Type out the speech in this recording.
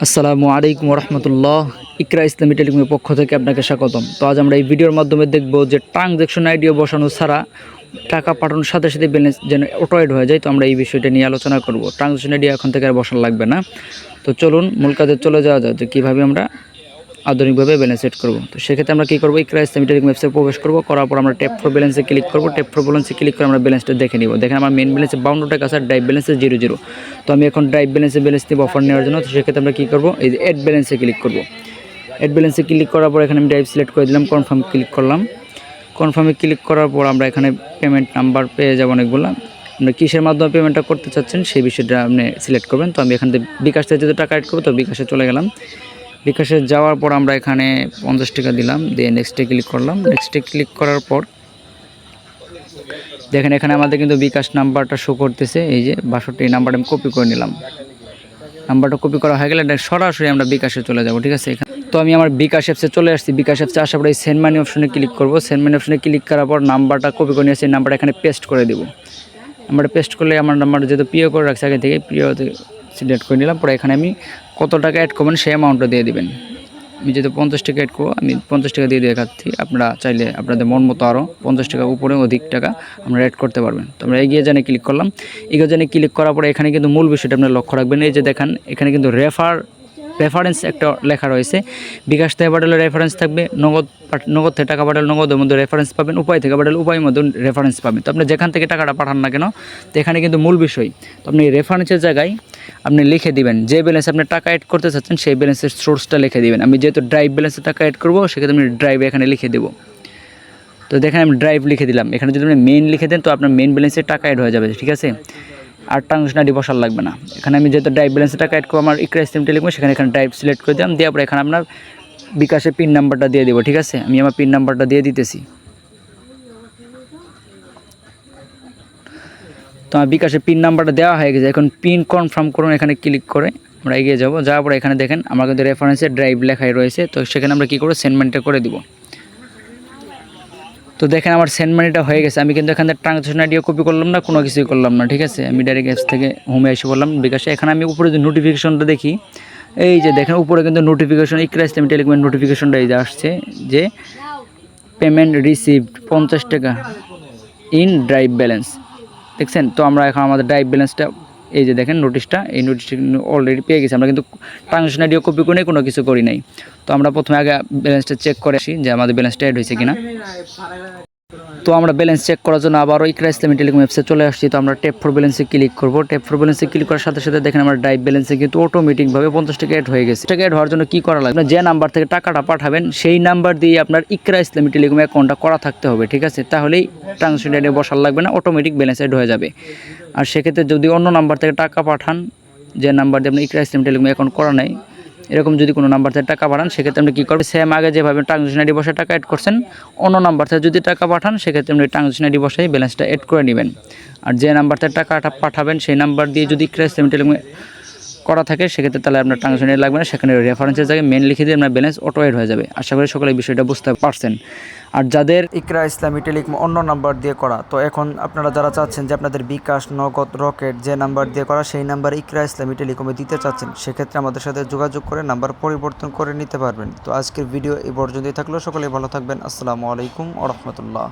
আসসালামু আলাইকুম রহমতুল্লাহ। ইকরা ইসলামী টেলিকমের পক্ষ থেকে আপনাকে স্বাগতম। তো আজ আমরা এই ভিডিওর মাধ্যমে দেখব যে ট্রানজ্যাকশন আইডিও বসানো ছাড়া টাকা পাঠানোর সাথে সাথে ব্যালেন্স যেন অটোয়েড হয়ে যায়। তো আমরা এই বিষয়টা নিয়ে আলোচনা করব। ট্রানজ্যাকশন আইডিও এখন থেকে আর বসানো লাগবে না। তো চলুন মূল কাজে চলে যাওয়া যায়, তো কীভাবে আমরা আধুনিকভাবে ব্যালেন্স সেট করব। তো সেক্ষেত্রে আমরা কী করবো, ইকরা ইসলামী টেলিকম ওয়েবসাইটে প্রবেশ করব। করার পর আমরা ট্যাপ ফর ব্যালেন্সে ক্লিক করব। ট্যাপ ফর ব্যালেন্সে ক্লিক করে আমরা ব্যালেন্সটা দেখে নিব। দেখেন আমার মেন ব্যালেন্সে 52 টাকা আছে, ড্রাইভ ব্যালেন্সে 0 তো আমি এখন ড্রাইভ ব্যালেন্সে ব্যালেন্স নিব অফার নেওয়ার জন্য। তো সেক্ষেত্রে আমরা কী করব, এই যে অ্যাড ব্যালেন্সে ক্লিক করব। অ্যাড ব্যালেন্সে ক্লিক করার পর এখানে আমি ড্রাইভ সিলেক্ট করে দিলাম, কনফার্ম ক্লিক করলাম। কনফার্মে ক্লিক করার পর আমরা এখানে পেমেন্ট নাম্বার পেয়ে যাবো অনেকগুলো। আপনি কিসের মাধ্যমে পেমেন্টটা করতে চাচ্ছেন সেই বিষয়টা আপনি সিলেক্ট করবেন। তো আমি এখান থেকে বিকাশ থেকে যেহেতু টাকা অ্যাড করবো, তো বিকাশে চলে গেলাম। বিকাশে যাওয়ার পর আমরা এখানে 50 টাকা দিলাম, দিয়ে নেক্সটে ক্লিক করলাম। নেক্সটে ক্লিক করার পর দেখেন এখানে আমাদের কিন্তু বিকাশ নাম্বারটা শো করতেছে, এই যে 62 এই নাম্বারটা আমি কপি করে নিলাম। নাম্বারটা কপি করা হয়ে গেলে সরাসরি আমরা বিকাশে চলে যাব, ঠিক আছে। তো আমি আমার বিকাশ অ্যাপসে চলে আসছি। বিকাশ অ্যাপসে আসার পরে এই সেন্ড মানি অপশনে ক্লিক করব। সেন্ড মানি অপশনে ক্লিক করার পর নাম্বারটা কপি করে নিয়ে আসছি, নাম্বারটা এখানে পেস্ট করে দেবো। নাম্বারটা পেস্ট করলে আমার নাম্বারটা যেহেতু প্রিয় করে রাখছি আগে থেকে, প্রিয়তে সিলেক্ট করে নিলাম। পরে এখানে আমি কত টাকা অ্যাড করবেন সেই অ্যামাউন্টটা দিয়ে দেবেন। আমি যেহেতু 50 টাকা অ্যাড করবো, আমি 50 টাকা দিয়ে দেখাচ্ছি। আপনারা চাইলে আপনাদের মন মতো আরও 50 টাকা উপরে অধিক টাকা আপনারা অ্যাড করতে পারবেন। তো আমরা এগিয়ে জানে ক্লিক করলাম। এগিয়ে জানে ক্লিক করার পরে এখানে কিন্তু মূল বিষয়টা আপনারা লক্ষ্য রাখবেন। এই যে দেখেন এখানে কিন্তু রেফারেন্স একটা লেখা রয়েছে। বিকাশ থেকে পাঠালে রেফারেন্স থাকবে, নগদ থেকে টাকা পাঠালে নগদের মধ্যে রেফারেন্স পাবেন, উপায় থেকে পাঠালে উপায়ের মধ্যে রেফারেন্স পাবেন। তো আপনি যেখান থেকে টাকাটা পাঠান না কেন, তো এখানে কিন্তু মূল বিষয়। তো আপনি রেফারেন্সের জায়গায় আপনি লিখে দিবেন যে ব্যালেন্স আপনি টাকা অ্যাড করতে চাচ্ছেন সেই ব্যালেন্সের সোর্সটা লিখে দিবেন। আমি যেহেতু ড্রাইভ ব্যালেন্সে টাকা অ্যাড করবো, সেক্ষেত্রে আমি ড্রাইভ এখানে লিখে দেবো। তো দেখেন আমি ড্রাইভ লিখে দিলাম। এখানে যদি আপনি মেইন লিখে দেন তো আপনার মেইন ব্যালেন্সে টাকা অ্যাড হয়ে যাবে, ঠিক আছে। আর ট্রানজ্যাকশন আইডি বসার লাগবে না। এখানে আমি যেহেতু ড্রাইভ ব্যালেন্সে টাকা অ্যাড করবো, আমার ইকরা ইসলামী টেলিকম, সেখানে ড্রাইভ সিলেক্ট করে দিলাম। দেওয়ার পরে এখানে আপনার বিকাশে পিন নাম্বারটা দিয়ে দেবো, ঠিক আছে। আমি আমার পিন নাম্বারটা দিয়ে দিতেছি। তো আমার বিকাশে পিন নাম্বারটা দেওয়া হয়ে গেছে। এখন পিন কনফার্ম করুন, এখানে ক্লিক করে আমরা এগিয়ে যাবো। যাওয়ার পরে এখানে দেখেন আমার কিন্তু রেফারেন্সে ড্রাইভ লেখাই রয়েছে। তো সেখানে আমরা কী করবো, সেন্ড মানিটা করে দিব। তো দেখেন আমার সেন্ড মানিটা হয়ে গেছে। আমি কিন্তু এখান থেকে ট্রানজ্যাকশন আইডিও কপি করলাম না, কোনো কিছুই করলাম না, ঠিক আছে। আমি ডাইরেক্ট অ্যাপস থেকে হোমে এসে বললাম বিকাশে। এখানে আমি উপরে যে নোটিফিকেশনটা দেখি, এই যে দেখেন উপরে কিন্তু নোটিফিকেশন ইকরা ইসলামী টেলিকমের নোটিফিকেশনটা এই যে আসছে যে পেমেন্ট রিসিভড 50 টাকা ইন ড্রাইভ ব্যালেন্স, দেখছেন। তো আমরা এখন আমাদের ড্রাইভ ব্যালেন্সটা এই যে দেখেন নোটিশটা, এই নোটিশটা অলরেডি পেয়ে গেছি। আমরা কিন্তু ট্রানজ্যাকশন আইডিও কপি করে কোনো কিছু করি নাই। তো আমরা প্রথমে আগে ব্যালেন্সটা চেক করে আসি যে আমাদের ব্যালেন্সটা অ্যাড হয়েছে কিনা। তো আমরা ব্যালেন্স চেক করার জন্য আবারও ইকরা ইসলামী টেলিকম ওয়েবসাইটে চলে আসছি। তো আমরা ট্যাপ ফর ব্যালেন্সে ক্লিক করব। ট্যাপ ফর ব্যালেন্সে ক্লিক করার সাথে সাথে দেখেন আমার ড্রাইভ ব্যালেন্সে কিন্তু অটোমেটিকভাবে 50 টাকা অ্যাড হয়ে গেছে। টাকা অ্যাড হওয়ার জন্য কী করা লাগবে, যে নাম্বার থেকে টাকাটা পাঠাবেন সেই নাম্বার দিয়ে আপনার ইকরা ইসলামী টেলিকম অ্যাকাউন্টটা করা থাকতে হবে, ঠিক আছে। তাহলেই ট্রানজ্যাকশন আইডি বসার লাগবে না, অটোমেটিক ব্যালেন্স অ্যাড হয়ে যাবে। আর সেক্ষেত্রে যদি অন্য নাম্বার থেকে টাকা পাঠান, যে নাম্বার দিয়ে আপনি ইকরা ইসলামী টেলিকম অ্যাকাউন্ট করা নেই, এরকম যদি কোনো নাম্বার থেকে টাকা পাঠান, সেক্ষেত্রে আপনি কী করবেন, সেম আগে যেভাবে ট্রানজ্যাকশন আইডি বসে টাকা অ্যাড করছেন, অন্য নাম্বার থেকে যদি টাকা পাঠান সেক্ষেত্রে আপনি ট্রানজ্যাকশন আইডি বসাই ব্যালেন্সটা অ্যাড করে নেবেন। আর যে নাম্বার থেকে টাকাটা পাঠাবেন সেই নাম্বার দিয়ে যদি ইকরা ইসলামী টেলিকম করা থাকে, সেক্ষেত্রে তাহলে আপনার ট্রানজ্যাকশন আইডি লাগবে না, সেখানে রেফারেন্সের জায়গায় মেন লিখে দিয়ে আপনার ব্যালেন্স অটো অ্যাড হয়ে যাবে। আশা করি সকলে এই বিষয়টা বুঝতে পারছেন। আর যাদের ইকরা ইসলামী টেলিকম অন্য নাম্বার দিয়ে করা, তো এখন আপনারা যারা চাচ্ছেন যে আপনাদের বিকাশ, নগদ, রকেট যে নাম্বার দিয়ে করা সেই নাম্বার ইকরা ইসলামী টেলিকমে দিতে চাচ্ছেন, সেক্ষেত্রে আমাদের সাথে যোগাযোগ করে নাম্বার পরিবর্তন করে নিতে পারবেন। তো আজকের ভিডিও এই পর্যন্তই থাকলো। সকলেই ভালো থাকবেন। আসসালামু আলাইকুম ওয়া রাহমাতুল্লাহ।